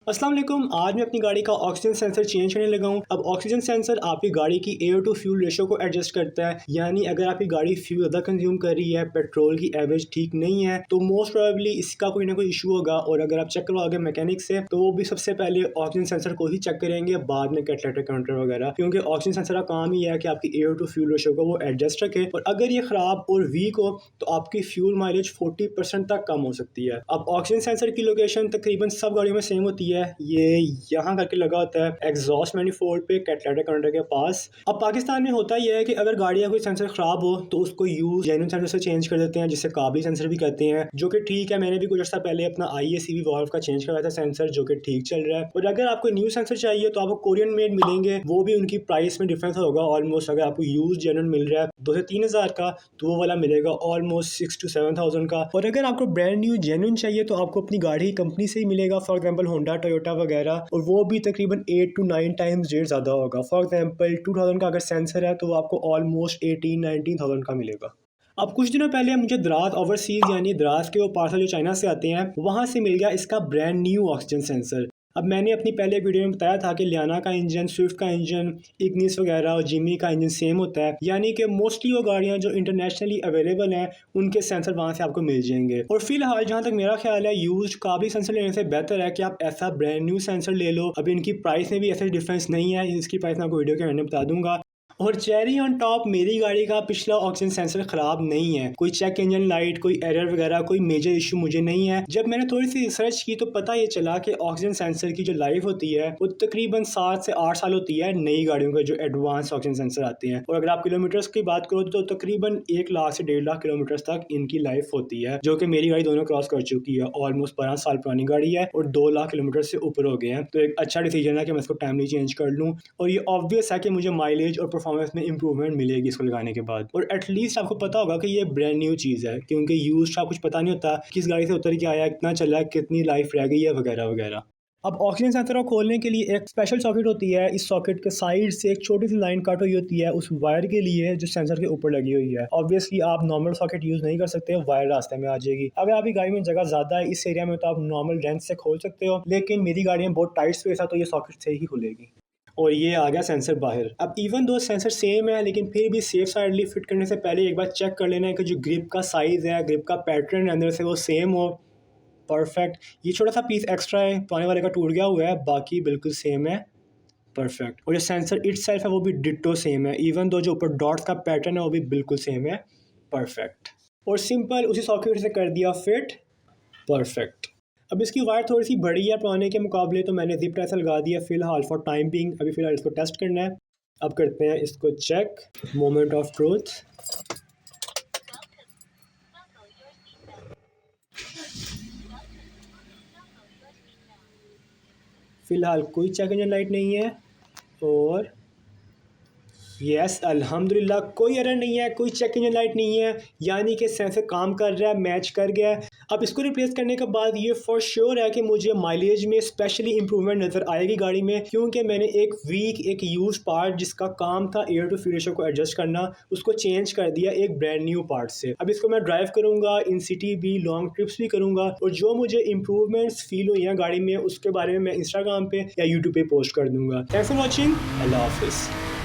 अस्सलाम वालेकुम। आज मैं अपनी गाड़ी का ऑक्सीजन सेंसर चेंज करने लगा हूँ। अब ऑक्सीजन सेंसर आपकी गाड़ी की एयर टू फ्यूल रेशो को एडजस्ट करता है, यानी अगर आपकी गाड़ी फ्यूल ज़्यादा कंज्यूम कर रही है, पेट्रोल की एवरेज ठीक नहीं है, तो मोस्ट प्रोबेबली इसका कोई ना कोई इशू होगा। और अगर आप चेक करवाओगे मैकेनिक से, तो वो भी सबसे पहले ऑक्सीजन सेंसर को ही चेक करेंगे, बाद में कैटलाइटर काउंटर वगैरह, क्योंकि ऑक्सीजन सेंसर का काम ही है कि आपकी एयर टू फ्यूल रेशो को वो एडजस्ट रखे। और अगर ये ख़राब और वीक हो तो आपकी फ्यूल माइलेज 40% तक कम हो सकती है। अब ऑक्सीजन सेंसर की लोकेशन तकरीबन सब गाड़ियों में सेम होती है। ये यहाँ करके लगा होता है एग्जॉस्ट मैनिफोल्ड पे, कैटलाइटर काउंटर के पास। अब पाकिस्तान में होता यह है कि अगर गाड़ी का कोई सेंसर खराब हो तो उसको यूज जेन्युइन सेंसर से चेंज कर देते हैं, जिससे काबली सेंसर भी कहते हैं, जो कि ठीक है। मैंने भी कुछ अर्सा पहले अपना IACV वॉल्व का चेंज करवाया था सेंसर, जो कि ठीक चल रहा है। और अगर आपको न्यू सेंसर चाहिए तो आपको कोरियन मेड मिलेंगे, वो भी उनकी प्राइस में डिफरेंस होगा ऑलमोस्ट। अगर आपको यूज जेन्युइन मिल रहा है 2 से 3 हज़ार का, तो वो वाला मिलेगा ऑलमोस्ट 6 to 7,000 का। और अगर आपको ब्रांड न्यू जेन्युइन चाहिए तो आपको अपनी गाड़ी की कंपनी से ही मिलेगा, फॉर एग्जाम्पल होंडा, टोयोटा वगैरह, और वो भी तकरीबन 8 to 9 टाइम्स रेट ज़्यादा होगा। फॉर एग्जाम्पल 2000 का अगर सेंसर है तो वो आपको ऑलमोस्ट 18-19,000 का मिलेगा। अब कुछ दिनों पहले मुझे द्रास ओवरसीज यानी द्रास के वो पार्सल जो चाइना से आते हैं, वहाँ से मिल गया इसका ब्रांड न्यू ऑक्सीजन सेंसर। अब मैंने अपनी पहले वीडियो में बताया था कि लियाना का इंजन, स्विफ्ट का इंजन, इग्निस वगैरह और जिमी का इंजन सेम होता है, यानी कि मोस्टली वो गाड़ियाँ जो इंटरनेशनली अवेलेबल हैं उनके सेंसर वहाँ से आपको मिल जाएंगे। और फिलहाल जहाँ तक मेरा ख्याल है, यूज्ड काबली सेंसर लेने से बेहतर है कि आप ऐसा ब्रांड न्यू सेंसर ले लो। अब इनकी प्राइस में भी ऐसा डिफरेंस नहीं है, इसकी प्राइस मैं आपको वीडियो के मैंने बता दूंगा। और चेरी ऑन टॉप, मेरी गाड़ी का पिछला ऑक्सीजन सेंसर ख़राब नहीं है, कोई चेक इंजन लाइट, कोई एरर वगैरह, कोई मेजर इशू मुझे नहीं है। जब मैंने थोड़ी सी रिसर्च की तो पता ये चला कि ऑक्सीजन सेंसर की जो लाइफ होती है वो तकरीबन 7 से 8 साल होती है नई गाड़ियों के जो एडवांस ऑक्सीजन सेंसर आते हैं। और अगर आप किलोमीटर्स की बात करो तो तकरीबन 1 लाख से 1.5 लाख किलोमीटर्स तक इनकी लाइफ होती है, जो कि मेरी गाड़ी दोनों क्रॉस कर चुकी है। ऑलमोस्ट 12 साल पुरानी गाड़ी है और 2 लाख किलोमीटर से ऊपर हो गए हैं, तो एक अच्छा डिसीजन है कि मैं इसको टाइमली चेंज कर लूँ। और ये ऑब्वियस है कि मुझे माइलेज और परफॉर्मेंस में इंप्रूवमेंट मिलेगी इसको लगाने के बाद। और एटलीस्ट आपको पता होगा कि ये ब्रांड न्यू चीज़ है, क्योंकि यूज का कुछ पता नहीं होता किस गाड़ी से उतर के आया, कितना चला, कितनी लाइफ रह गई है वगैरह वगैरह। अब ऑक्सीजन सेंसर को खोलने के लिए एक स्पेशल सॉकेट होती है। इस सॉकेट के साइड से एक छोटी सी लाइन कट हुई होती है उस वायर के लिए जो सेंसर के ऊपर लगी हुई है। ऑब्वियसली आप नॉर्मल सॉकेट यूज़ नहीं कर सकते, वायर रास्ते में आ जाएगी। अगर आपकी गाड़ी में जगह ज़्यादा है इस एरिया में तो आप नॉर्मल रेंच से खोल सकते हो, लेकिन मेरी गाड़ी में बहुत टाइट स्पेस है तो ये सॉकेट से ही खुलेगी। और ये आ गया सेंसर बाहर। अब इवन दो सेंसर सेम है, लेकिन फिर भी सेफ साइडली फिट करने से पहले एक बार चेक कर लेना है कि जो ग्रिप का साइज़ है, ग्रिप का पैटर्न अंदर से वो सेम हो। परफेक्ट। ये छोटा सा पीस एक्स्ट्रा है, पुराने वाले का टूट गया हुआ है, बाकी बिल्कुल सेम है। परफेक्ट। और जो सेंसर इटसेल्फ है वो भी डिट्टो सेम है, इवन दो जो ऊपर डॉट्स का पैटर्न है वो भी बिल्कुल सेम है। परफेक्ट। और सिंपल उसी सॉकेट से कर दिया फिट। परफेक्ट। अब इसकी वायर थोड़ी सी बड़ी है पुराने के मुकाबले, तो मैंने जिप टाइप से लगा दिया फ़िलहाल फॉर टाइम बिंग। अभी फ़िलहाल इसको टेस्ट करना है। अब करते हैं इसको चेक। Moment of truth. फ़िलहाल कोई चेक इंजन लाइट नहीं है और यस अल्हम्दुलिल्लाह कोई एरर नहीं है, कोई चेक इंजन लाइट नहीं है, यानी कि सेंसर काम कर रहा है, मैच कर गया है। अब इसको रिप्लेस करने के बाद ये फॉर श्योर है कि मुझे माइलेज में स्पेशली इंप्रूवमेंट नज़र आएगी गाड़ी में, क्योंकि मैंने एक यूज पार्ट जिसका काम था एयर टू फ्यूल रेशो को एडजस्ट करना, उसको चेंज कर दिया एक ब्रांड न्यू पार्ट से। अब इसको मैं ड्राइव करूँगा, इन सिटी भी, लॉन्ग ट्रिप्स भी करूँगा, और जो मुझे इंप्रूवमेंट्स फील हुई हैं गाड़ी में उसके बारे में मैं इंस्टाग्राम पे या यूट्यूब पे पोस्ट कर दूँगा। Thanks for watching. अल्लाह हाफिज़।